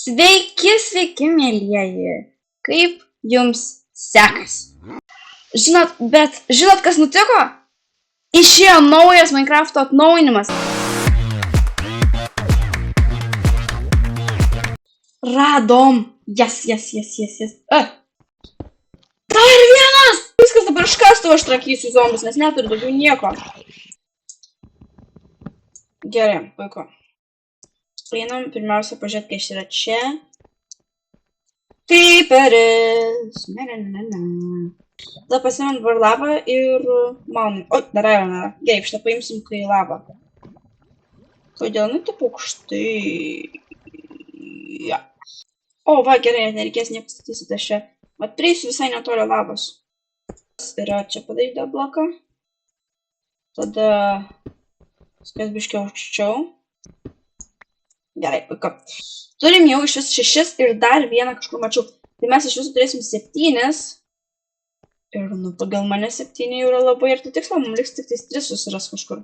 Sveiki, sveiki, mielieji. Kaip jums sekasi? Žinot, kas nutiko? Išėjo naujas Minecraft'o atnaujinimas. Radom. Yes. Dar vienas! Viskas dabar iškastu, aš trakysiu zombius, nes neturiu daugiau nieko. Gerai, puiku. Einam, pirmiausia, pažiūrėt, kai yra čia. Creeperis. Tada pasimėm dabar lavą ir maunam. O, dar nėra. Gerai, šitą paimsim, kai lavą. Kodėl, nu, taip aukštai. Ja. O, va, gerai, nereikės nieko statysite čia. Vat prieisiu visai netolio lavos. Yra čia padaryta bloką. Tada viskas biškiai aukščiau. Gerai, puiku. Turim jau iš vis 6 ir dar vieną kažkur mačiau. Tai mes iš visų turėsim 7. Ir, nu, pagal mane 7 jau yra labai arti tikslo, mums liks tik 3 susiras kažkur.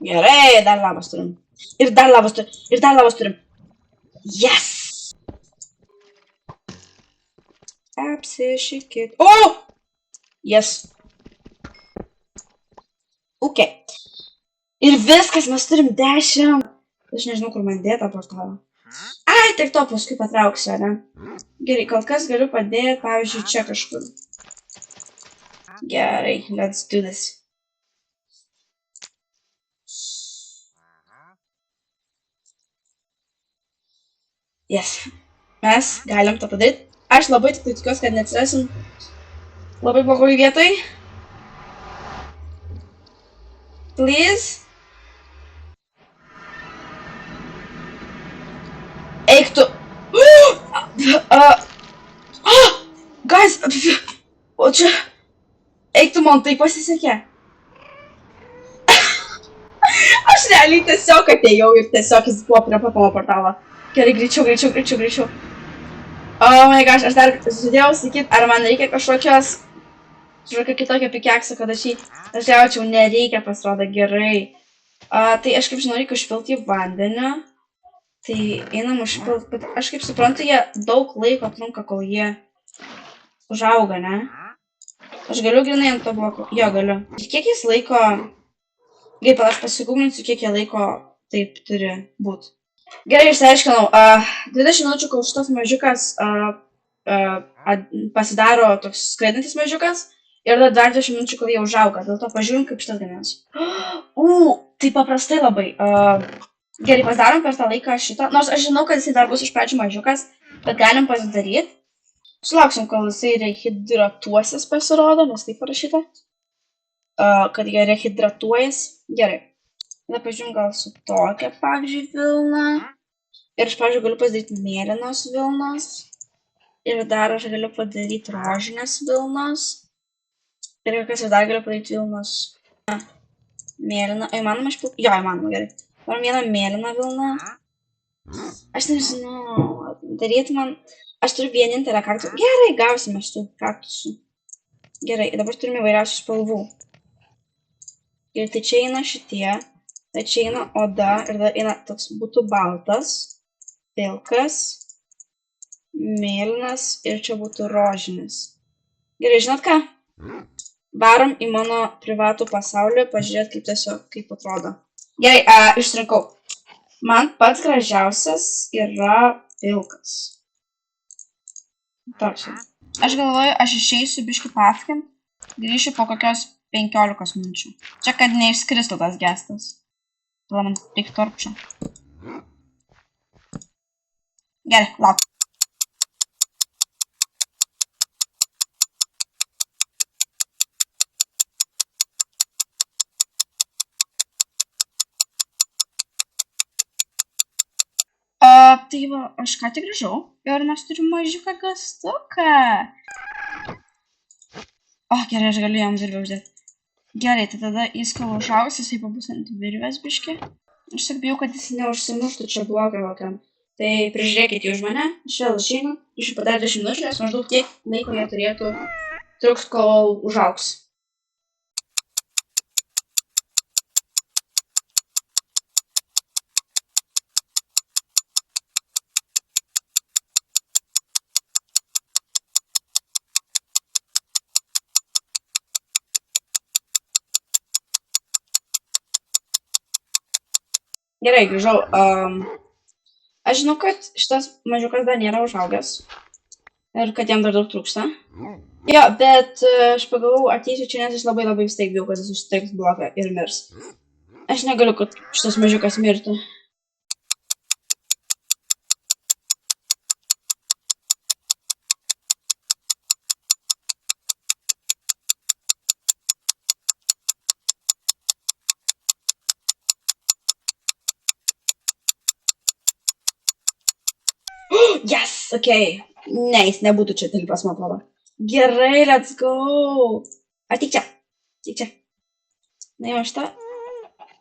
Gerai, dar lavos turim. Ir dar lavos turim. Yes! Apsišykit. O! Yes. Ok. Ir viskas, mes turim 10. Aš nežinau, kur man dėta portalą. Ai, tik to paskui patrauksiu, ne? Gerai, kol kas galiu padėti, pavyzdžiui, čia kažkur. Gerai, let's do this. Yes. Mes galim tą padaryti. Aš labai tik tikiuosi, kad neatsirasim labai blogoj vietoj. Please. Eik tu. Guys. O čia. Eik tu, man tai pasisekė. Aš realiai tiesiog atėjau ir tiesiog jis buvo prie papamo portalo. Gerai, greičiau. Oh my gosh, aš dar sudėjau sakyt, ar man reikia kažkokią kitokią pikeksą, kad aš jį gaučiau, nereikia, pasirodo, gerai. Tai aš kaip žinau, reikia užpilti į vandenį. Tai einam užpilti, bet aš kaip suprantu, jie daug laiko trunka, kol jie užauga, ne? Aš galiu grinai ant to bloko, jo galiu. Kiek jis laiko, kaip aš pasigūglinsiu, kiek jie laiko taip turi būti. Gerai, išsiaiškinau, 20 minučių, kol šitas mažiukas pasidaro toks skraidantis mažiukas ir dar 20 minučių, kol jie užauga, dėl to pažiūrim, kaip šitas gaminasi. Tai paprastai labai. Gerai, pasidarom per tą laiką šitą, nors aš žinau, kad jisai dar bus iš pradžių mažiukas, bet galim pasidaryti. Sulauksim, kol jisai rehidratuosis pasirodo, nes taip parašyta, kad jie rehidratuojas. Gerai. Tada pažiūrim gal su tokia, pavyzdžiui, vilna. Ir aš, pavyzdžiui, galiu padaryti mėlynos vilnos. Ir dar aš galiu padaryti rožinės vilnos. Ir kas aš dar galiu padaryti vilnos. Mėlyną. O įmanoma išpilti? Jo, įmanoma, gerai. Dabar vieną mėlyną vilną. Aš nežinau. Daryti man. Aš turiu vienintelę kaktusą. Gerai, gausime šitų kaktusų. Gerai, dabar turime įvairiausių spalvų. Ir tai čia eina šitie. Tai čia eina oda ir dar eina toks būtų baltas, pilkas, mėlynas ir čia būtų rožinis. Gerai, žinot ką? Varom į mano privatų pasaulį, pažiūrėt kaip atrodo. Gerai, išrinkau. Man pats gražiausias yra pilkas. Toks. Aš galvoju, aš išeisiu biškį pafkin, grįšiu po kokios 15 minučių. Čia kad neišskristų tas gestas. Tada man reikia torpčio. Gerai, lauk. Tai va, aš ką tik grįžau ir mes turim mažiuką gastuką. Gerai, aš galiu jam virvę uždėti. Gerai, tai tada jis kol užaugs, jisai pabus ant virvės biški. Aš tik bijau, kad jis neužsimuštų čia blogai kokiam. Tai prižiūrėkit už mane, aš vėl išeinu, iš po 10 minučių, nes maždaug tiek laiko jie turėtų truks, kol užaugs. Gerai, grįžau. Aš žinau, kad šitas mažiukas dar nėra užaugęs. Ir kad jam dar daug trūksta. Jo, bet aš pagalvojau, ateisiu čia, nes aš labai vis tiek bijau, kad jis užsitiks blogą ir mirs. Aš negaliu, kad šitas mažiukas mirtų. Yes, okay. Ne, jis nebūtų čia tilpęs, man atrodo. Gerai, let's go. Ateik čia. Ateik čia. Na jau šitą.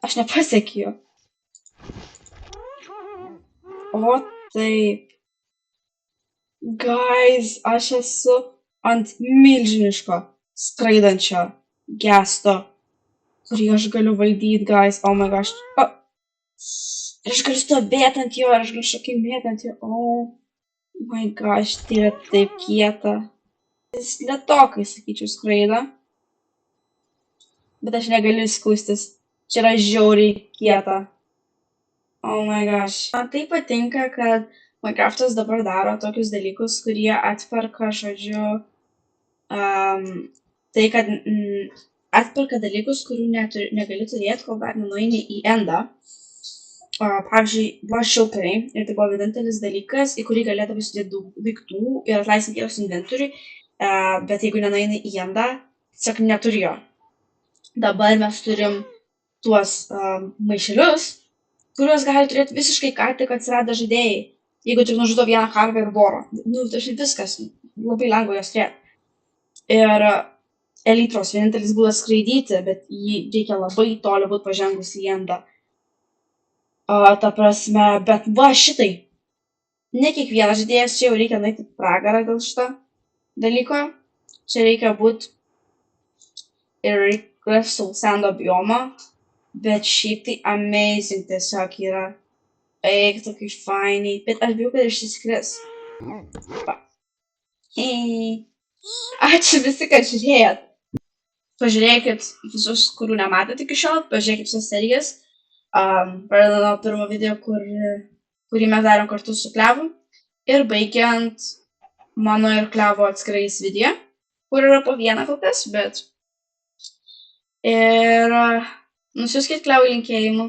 Aš nepasiekiu jo. O taip. Guys, aš esu ant milžiniško skraidančio gesto, kurį aš galiu valdyti, guys. Oh my gosh. Ir aš galiu stovėti ant jo, ir aš galiu šokinėti ant jo. Oh my gosh, tai yra taip kieta. Jis lėtokai, sakyčiau, skraido. Bet aš negaliu skūstis. Čia yra žiauriai kieta. Oh my gosh. Man tai patinka, kad Minecraftas dabar daro tokius dalykus, kurie atperka, žodžiu, tai, kad atperka dalykus, kurių negali turėti, kol dar nenueini į endą. Pavyzdžiui, buvo šilkariai ir tai buvo vienintelis dalykas, į kurį galėdavai sudėti daug daiktų ir atlaisvinti jos inventoriui, bet jeigu nenueini į endą, tiesiog neturi jo. Dabar mes turim tuos maišelius, kuriuos gali turėti visiškai ką tik atsiradę žaidėjai. Jeigu tik nužudo vieną karvę ir vorą. Tai viskas. Labai lengva jos turėti. Ir elytros vienintelis būdas skraidyti, bet jį reikia labai toli būti pažengus į endą. Ta prasme, bet va šitai. Ne kiekvienas žaidėjas, čia jau reikia nueiti pragarą dėl šito dalyko. Čia reikia būti ir Crystal Sando biomą. Bet šiaip tai amazing tiesiog yra. Eik, tokiai fainiai. Bet aš bijau, kad išsiskris. Ačiū visi, kad žiūrėjot. Pažiūrėkit visus, kurių nematėt iki šiol. Pažiūrėkit visas serijas. Pradedant nuo pirmo video, kurį mes darėm kartu su Klevu. Ir baigiant mano ir Klevo atskirais video. Kur yra po vieną kol kas, bet... Ir nusiųskit Klevui linkėjimų.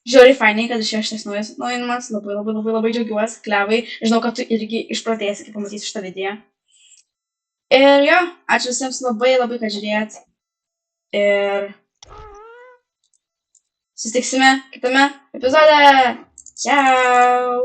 Žiauriai fainiai, kad išėjo šitas naujas atnaujinimas. Labai džiaugiuosi, Klevai. Žinau, kad tu irgi išprotėsi, kai pamatysi šitą video. Ir jo, ačiū visiems labai, kad žiūrėjot. Ir susitiksime kitame epizode. Ciao.